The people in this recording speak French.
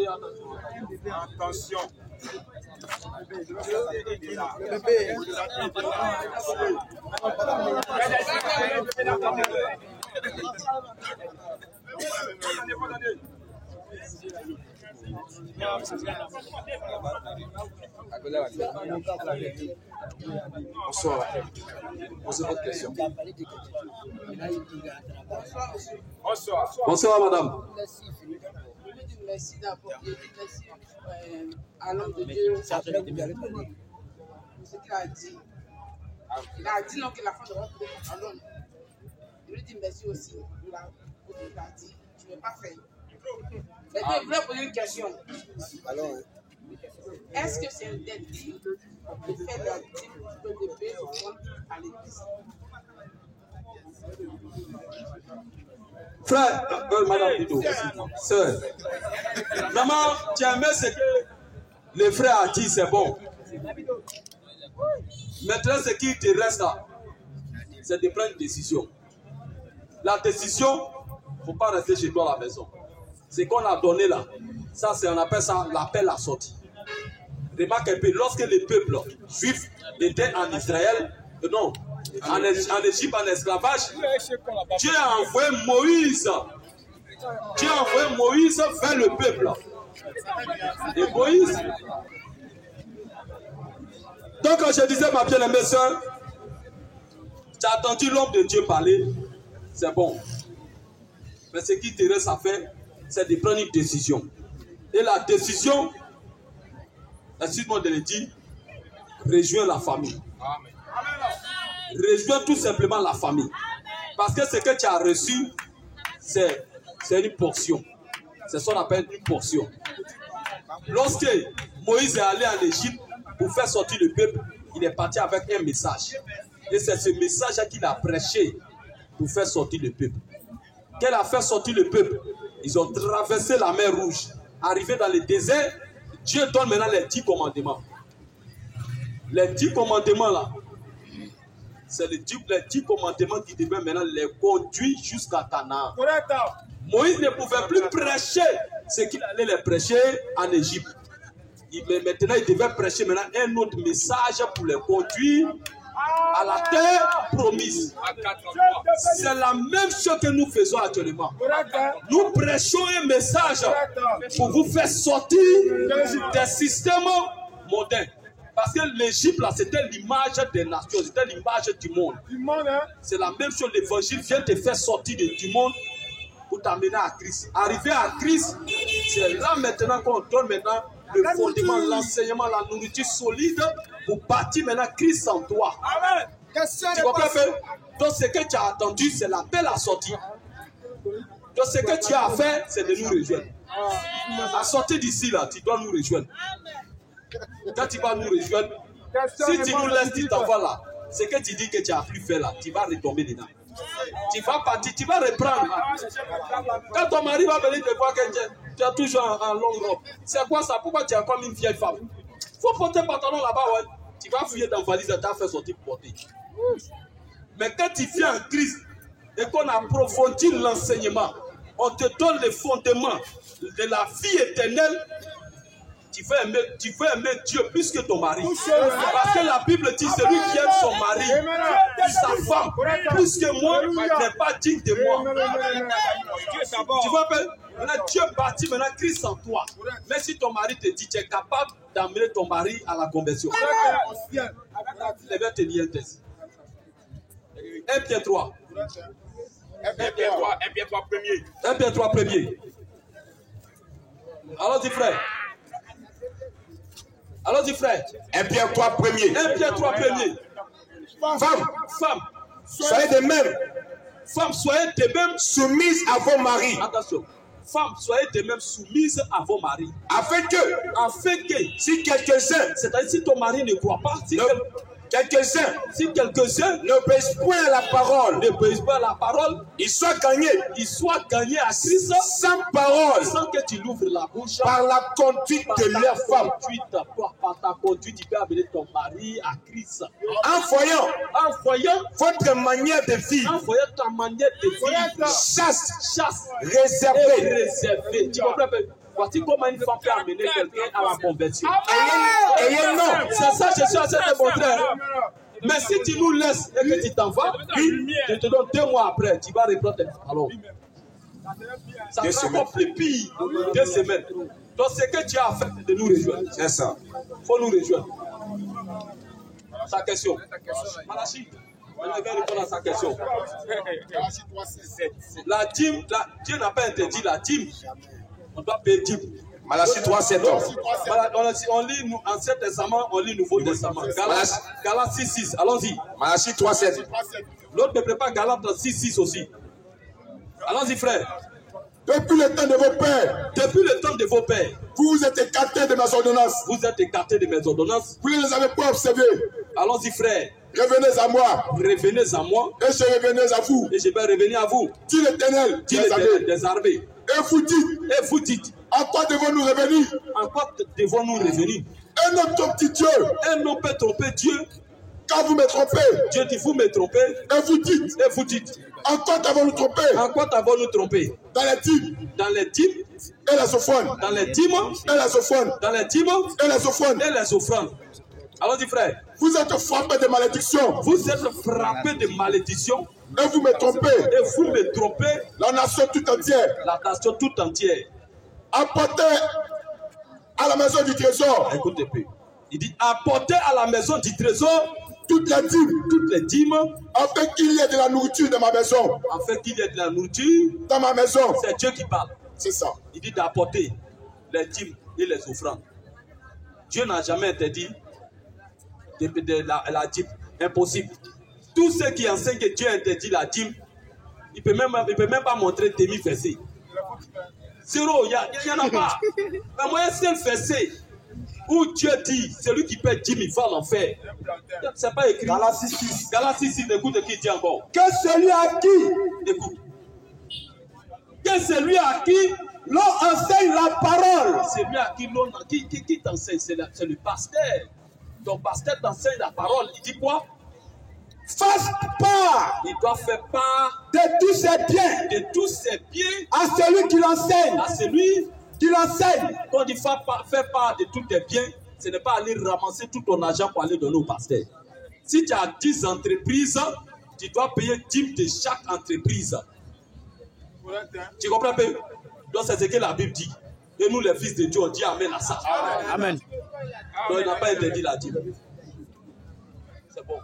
Attention. Bonsoir. Posez votre question. Bonsoir. Bonsoir, madame. Merci d'apporter. Merci à l'homme de Dieu. Ce qu'il a dit. Il a dit non que la femme devrait trouver à l'homme. Je lui dis merci aussi. Il a dit. Je ne vais pas faire. Mais je voulais poser une question. Alors, Est-ce que c'est interdit de faire la dîme de paix à l'église? frère, madame plutôt, sœur, maman, tu as aimé ce que le frère a dit, c'est bon. Maintenant, ce qui te reste là, c'est de prendre une décision. La décision, il ne faut pas rester chez toi à la maison. Ce qu'on a donné là, ça, on appelle ça l'appel à sortie. Remarque un peu, lorsque le peuple juif était en Israël, non, en Égypte, en esclavage, Dieu a envoyé Moïse. Dieu a envoyé Moïse vers le peuple. Et Moïse. Donc, quand je disais, ma bien-aimée soeur, tu as entendu l'homme de Dieu parler, c'est bon. Mais ce qui te reste à faire, c'est de prendre une décision. Et la décision, excuse-moi de le dire, rejoins la famille. Amen. Rejoins tout simplement la famille. Parce que ce que tu as reçu, c'est une portion. C'est ce qu'on appelle une portion. Lorsque Moïse est allé en Égypte pour faire sortir le peuple, il est parti avec un message. Et c'est ce message qu'il a prêché pour faire sortir le peuple. Qu'elle a fait sortir le peuple, ils ont traversé la mer Rouge. Arrivé dans le désert, Dieu donne maintenant les 10 commandements. Les 10 commandements là, c'est les 10 commandements qui devaient maintenant les conduire jusqu'à Canaan. Moïse ne pouvait plus prêcher ce qu'il allait les prêcher en Égypte. Maintenant, il devait prêcher maintenant un autre message pour les conduire à la terre promise. C'est la même chose que nous faisons actuellement. Nous prêchons un message pour vous faire sortir des systèmes modernes. Parce que l'Égypte, là, c'était l'image des nations, c'était l'image du monde. C'est la même chose, l'évangile vient te faire sortir du monde pour t'amener à Christ. Arriver à Christ, c'est là maintenant qu'on donne maintenant le fondement, l'enseignement, la nourriture solide pour bâtir maintenant Christ en toi. Amen. Tu comprends? Donc ce que tu as attendu, c'est l'appel à sortir. Donc ce que tu as à faire, c'est de nous rejoindre. À sortir d'ici, là, tu dois nous rejoindre. Quand tu vas nous rejoindre, si tu nous laisses, tu t'en vas là. Ce que tu dis que tu as plus fait là, tu vas retomber dedans. Tu vas partir, tu vas reprendre. Quand ton mari va venir te voir que tu es toujours en longue robe, c'est quoi ça? Pourquoi tu es comme une vieille femme? Il faut porter un pantalon là-bas, ouais. Tu vas fouiller dans la valise et tu as fait sortir pour porter. Mais quand tu viens en Christ et qu'on approfondit l'enseignement, on te donne les fondements de la vie éternelle. Tu veux aimer Dieu plus que ton mari. Parce que la Bible dit celui qui aime son mari et sa femme plus que moi n'est pas digne de moi. Tu vois, maintenant Dieu bâtit maintenant Christ en toi. Mais si ton mari te dit tu es capable d'amener ton mari à la conversion, je vais te lire un texte. 1 Pierre 3. 1 Pierre 3 premier. 1 Pierre 3 premier. Allons-y frère. Allons-y frère. 1 Pierre 3 premier. 1 Pierre 3 premier. Femme, soyez de même. Femme, soyez de même soumises à vos maris. Attention. Femmes, soyez de même soumises à vos maris. Afin que, si quelques-uns, c'est-à-dire si ton mari ne croit pas, si quelques-uns n'obéissent point à la parole, ils soient gagnés à Christ sans parole, sans que tu l'ouvres la bouche, par la conduite de leur femme. Par ta conduite, tu peux amener ton mari à Christ. En voyant votre manière de vivre, ta manière de vivre, chaste, réservée. Tu comprends? Voici comment une femme peut amener quelqu'un à la conversion. Non. C'est ça que je suis en train de montrer. Mais si tu nous laisses et que tu t'en vas, je te donne 2 mois après, tu vas reprendre tes pantalons. Ça sera encore plus pire. 2 semaines. Donc ce que tu as à faire, c'est de nous rejoindre. C'est ça. Il faut nous rejoindre. Sa question. Malachi, on va répondre à sa question. La dîme, Dieu n'a pas interdit la dîme. On doit payer dîme. Malachie 3:7. On lit Ancien Testament, on lit Nouveau Testament. Galates 6:6. Allons-y. Malachie 3:7. L'autre ne prépare Galates 6:6 aussi. Allons-y, frère. Depuis le temps de vos pères, Depuis le temps de vos pères, vous êtes écartés de mes ordonnances. vous êtes écartés de mes ordonnances. Vous ne les avez pas observées. Allons-y, frère. Revenez à moi, Revenez à moi et je revenais à vous. et je vais revenir à vous. Dit l'Éternel, Dit l'Éternel des armées. et vous dites, À quoi devons-nous revenir? quoi devons-nous revenir? Un homme trompe Dieu, Un homme peut tromper Dieu. quand vous me trompez, Dieu dit, vous me trompez. et vous dites, En quoi t'avons-nous trompé? En quoi t'avons-nous trompé? Dans les dîmes, Dans les dîmes, et les offrandes, dans les dîmes, et les offrandes, dans les dîmes et les offrandes. et les offrandes. Allons-y, frère. Vous êtes frappés de malédiction, Vous êtes frappés de malédiction et vous me trompez, et vous me trompez la nation tout entière. la nation tout entière. Apportez à la maison du trésor Écoute un peu. Il dit, apportez à la maison du trésor toutes les dîmes, afin qu'il y ait de la nourriture dans ma maison. afin qu'il y ait de la nourriture. Dans ma maison, C'est Dieu qui parle. c'est ça. Il dit d'apporter les dîmes et les offrandes. Dieu n'a jamais interdit la dîme. Impossible. Tous ceux qui enseignent que Dieu interdit la dîme, il ne peut même pas montrer demi-versé. Zéro, il n'y en a pas. Mais moi, un seul verset où Dieu dit, celui qui paie dîme, il va l'enfer. C'est pas écrit. Galates 6:6. Galates 6, écoute qui dit encore. Que celui à qui Écoute. Que celui à qui l'on enseigne la parole, celui à qui t'enseigne, c'est le pasteur. Ton pasteur t'enseigne la parole. Il dit quoi? fasse part Il doit faire part de tous ses biens de tous ses biens à celui qui l'enseigne. à celui Qui l'enseigne. quand il fait part de tous tes biens. Ce n'est pas aller ramasser tout ton argent pour aller donner au pasteur. Si tu as 10 entreprises, tu dois payer 10 de chaque entreprise. Tu comprends un peu? Donc c'est ce que la Bible dit. Et nous, les fils de Dieu, on dit Amen à ça. Amen. Donc il n'a pas interdit la dîme. C'est bon.